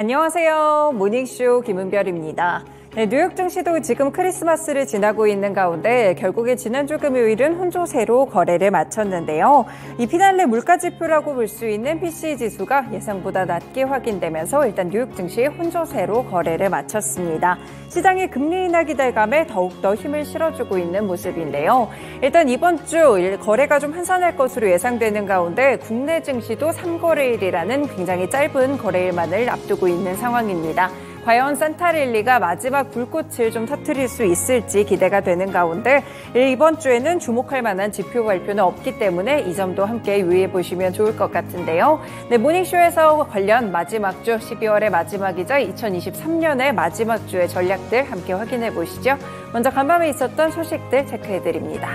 안녕하세요. 모닝쇼 김은별입니다. 네, 뉴욕 증시도 지금 크리스마스를 지나고 있는 가운데 결국에 지난주 금요일은 혼조세로 거래를 마쳤는데요. 이 피날레 물가지표라고 볼 수 있는 PCE 지수가 예상보다 낮게 확인되면서 일단 뉴욕 증시 혼조세로 거래를 마쳤습니다. 시장의 금리 인하 기대감에 더욱더 힘을 실어주고 있는 모습인데요. 일단 이번 주 거래가 좀 한산할 것으로 예상되는 가운데 국내 증시도 3거래일이라는 굉장히 짧은 거래일만을 앞두고 있는 상황입니다. 과연 산타랠리가 마지막 불꽃을 좀 터뜨릴 수 있을지 기대가 되는 가운데 이번 주에는 주목할 만한 지표 발표는 없기 때문에 이 점도 함께 유의해 보시면 좋을 것 같은데요. 네, 모닝쇼에서 관련 마지막 주 12월의 마지막이자 2023년의 마지막 주의 전략들 함께 확인해 보시죠. 먼저 간밤에 있었던 소식들 체크해 드립니다.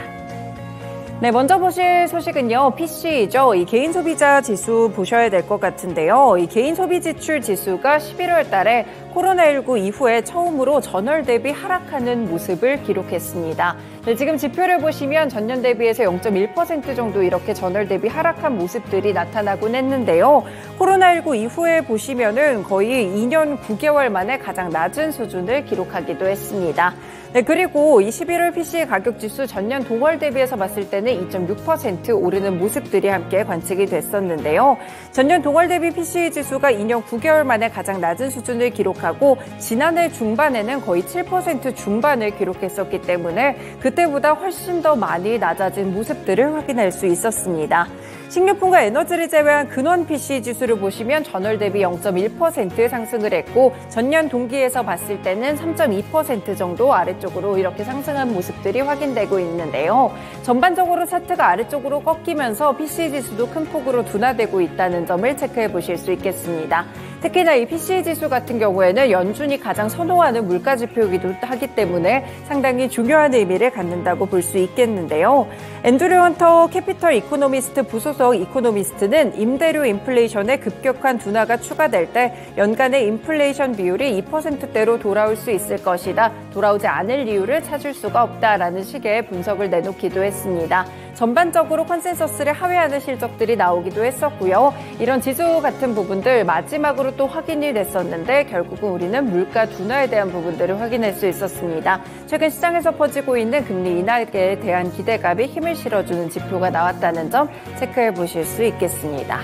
네, 먼저 보실 소식은요, PCE죠. 이 개인 소비자 지수 보셔야 될 것 같은데요. 이 개인 소비 지출 지수가 11월 달에 코로나19 이후에 처음으로 전월 대비 하락하는 모습을 기록했습니다. 네, 지금 지표를 보시면 전년 대비해서 0.1% 정도 이렇게 전월 대비 하락한 모습들이 나타나곤 했는데요. 코로나19 이후에 보시면은 거의 2년 9개월 만에 가장 낮은 수준을 기록하기도 했습니다. 네, 그리고 이 11월 PCE 가격 지수 전년 동월 대비해서 봤을 때는 2.6% 오르는 모습들이 함께 관측이 됐었는데요. 전년 동월 대비 PCE 지수가 2년 9개월 만에 가장 낮은 수준을 기록하고 지난해 중반에는 거의 7% 중반을 기록했었기 때문에 그때보다 훨씬 더 많이 낮아진 모습들을 확인할 수 있었습니다. 식료품과 에너지를 제외한 근원 PCE 지수를 보시면 전월 대비 0.1% 상승을 했고 전년 동기에서 봤을 때는 3.2% 정도 아래쪽으로 이렇게 상승한 모습들이 확인되고 있는데요. 전반적으로 차트가 아래쪽으로 꺾이면서 PCE 지수도 큰 폭으로 둔화되고 있다는 점을 체크해 보실 수 있겠습니다. 특히나 이 PCE 지수 같은 경우에는 연준이 가장 선호하는 물가 지표이기도 하기 때문에 상당히 중요한 의미를 갖는다고 볼 수 있겠는데요. 앤드류 헌터 캐피털 이코노미스트 부소속 이코노미스트는 임대료 인플레이션의 급격한 둔화가 추가될 때 연간의 인플레이션 비율이 2%대로 돌아올 수 있을 것이다. 돌아오지 않을 이유를 찾을 수가 없다라는 식의 분석을 내놓기도 했습니다. 전반적으로 컨센서스를 하회하는 실적들이 나오기도 했었고요. 이런 지수 같은 부분들 마지막으로 또 확인이 됐었는데 결국은 우리는 물가 둔화에 대한 부분들을 확인할 수 있었습니다. 최근 시장에서 퍼지고 있는 금리 인하에 대한 기대감이 힘을 실어주는 지표가 나왔다는 점 체크해 보실 수 있겠습니다.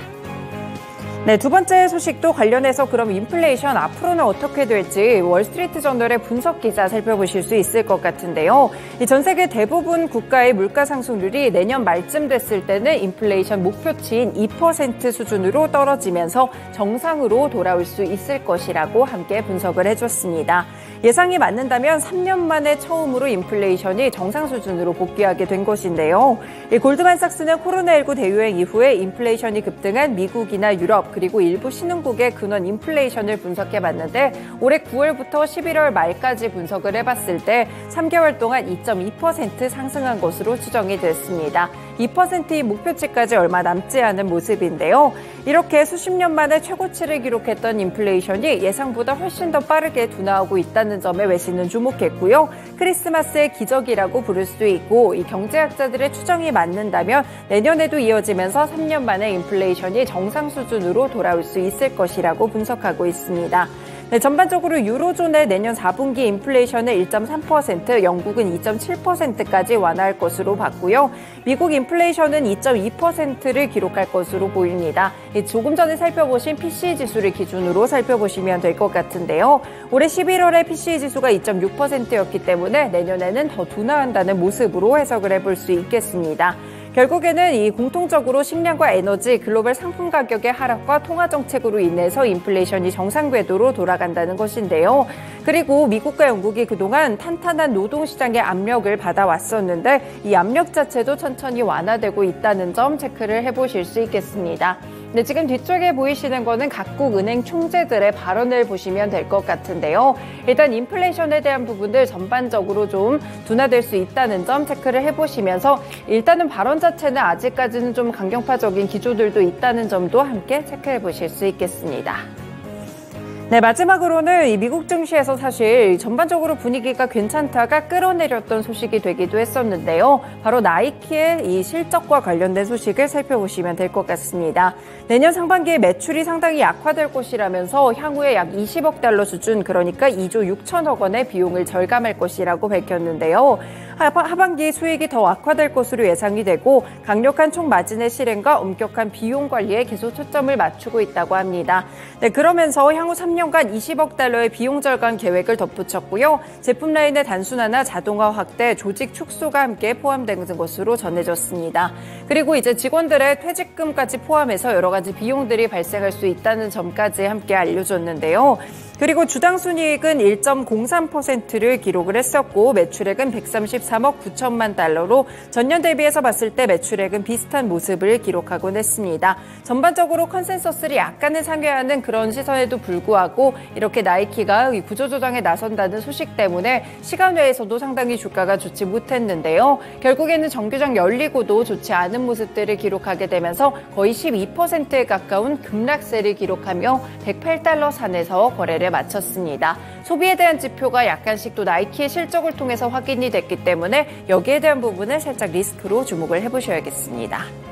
네, 두 번째 소식도 관련해서 그럼 인플레이션 앞으로는 어떻게 될지 월스트리트 저널의 분석 기사 살펴보실 수 있을 것 같은데요. 전 세계 대부분 국가의 물가 상승률이 내년 말쯤 됐을 때는 인플레이션 목표치인 2% 수준으로 떨어지면서 정상으로 돌아올 수 있을 것이라고 함께 분석을 해줬습니다. 예상이 맞는다면 3년 만에 처음으로 인플레이션이 정상 수준으로 복귀하게 된 것인데요. 골드만삭스는 코로나19 대유행 이후에 인플레이션이 급등한 미국이나 유럽 그리고 일부 신흥국의 근원 인플레이션을 분석해봤는데 올해 9월부터 11월 말까지 분석을 해봤을 때 3개월 동안 2.2% 상승한 것으로 추정이 됐습니다. 2%의 목표치까지 얼마 남지 않은 모습인데요. 이렇게 수십 년 만에 최고치를 기록했던 인플레이션이 예상보다 훨씬 더 빠르게 둔화하고 있다는 점에 외신은 주목했고요. 크리스마스의 기적이라고 부를 수 있고 이 경제학자들의 추정이 맞는다면 내년에도 이어지면서 3년 만에 인플레이션이 정상 수준으로 돌아올 수 있을 것이라고 분석하고 있습니다. 네, 전반적으로 유로존의 내년 4분기 인플레이션은 1.3%, 영국은 2.7%까지 완화할 것으로 봤고요. 미국 인플레이션은 2.2%를 기록할 것으로 보입니다. 조금 전에 살펴보신 PCE 지수를 기준으로 살펴보시면 될 것 같은데요. 올해 11월에 PCE 지수가 2.6%였기 때문에 내년에는 더 둔화한다는 모습으로 해석을 해볼 수 있겠습니다. 결국에는 이 공통적으로 식량과 에너지, 글로벌 상품 가격의 하락과 통화 정책으로 인해서 인플레이션이 정상 궤도로 돌아간다는 것인데요. 그리고 미국과 영국이 그동안 탄탄한 노동시장의 압력을 받아왔었는데 이 압력 자체도 천천히 완화되고 있다는 점 체크를 해보실 수 있겠습니다. 네, 지금 뒤쪽에 보이시는 거는 각국 은행 총재들의 발언을 보시면 될 것 같은데요. 일단 인플레이션에 대한 부분들 전반적으로 좀 둔화될 수 있다는 점 체크를 해보시면서 일단은 발언 자체는 아직까지는 좀 강경파적인 기조들도 있다는 점도 함께 체크해 보실 수 있겠습니다. 네, 마지막으로는 이 미국 증시에서 사실 전반적으로 분위기가 괜찮다가 끌어내렸던 소식이 되기도 했었는데요. 바로 나이키의 이 실적과 관련된 소식을 살펴보시면 될 것 같습니다. 내년 상반기에 매출이 상당히 약화될 것이라면서 향후에 약 20억 달러 수준, 그러니까 2조 6천억 원의 비용을 절감할 것이라고 밝혔는데요. 하반기 수익이 더 악화될 것으로 예상이 되고 강력한 총마진의 실행과 엄격한 비용 관리에 계속 초점을 맞추고 있다고 합니다. 네, 그러면서 향후 3년간 20억 달러의 비용 절감 계획을 덧붙였고요. 제품 라인의 단순화나 자동화 확대, 조직 축소가 함께 포함된 것으로 전해졌습니다. 그리고 이제 직원들의 퇴직금까지 포함해서 여러 가지 비용들이 발생할 수 있다는 점까지 함께 알려줬는데요. 그리고 주당 순이익은 1.03%를 기록을 했었고 매출액은 133억 9천만 달러로 전년 대비해서 봤을 때 매출액은 비슷한 모습을 기록하곤 했습니다. 전반적으로 컨센서스를 약간은 상회하는 그런 시선에도 불구하고 이렇게 나이키가 구조조정에 나선다는 소식 때문에 시간 외에서도 상당히 주가가 좋지 못했는데요. 결국에는 정규장 열리고도 좋지 않은 모습들을 기록하게 되면서 거의 12%에 가까운 급락세를 기록하며 108달러 선에서 거래를 마쳤습니다. 소비에 대한 지표가 약간씩 또 나이키의 실적을 통해서 확인이 됐기 때문에 여기에 대한 부분을 살짝 리스크로 주목을 해보셔야겠습니다.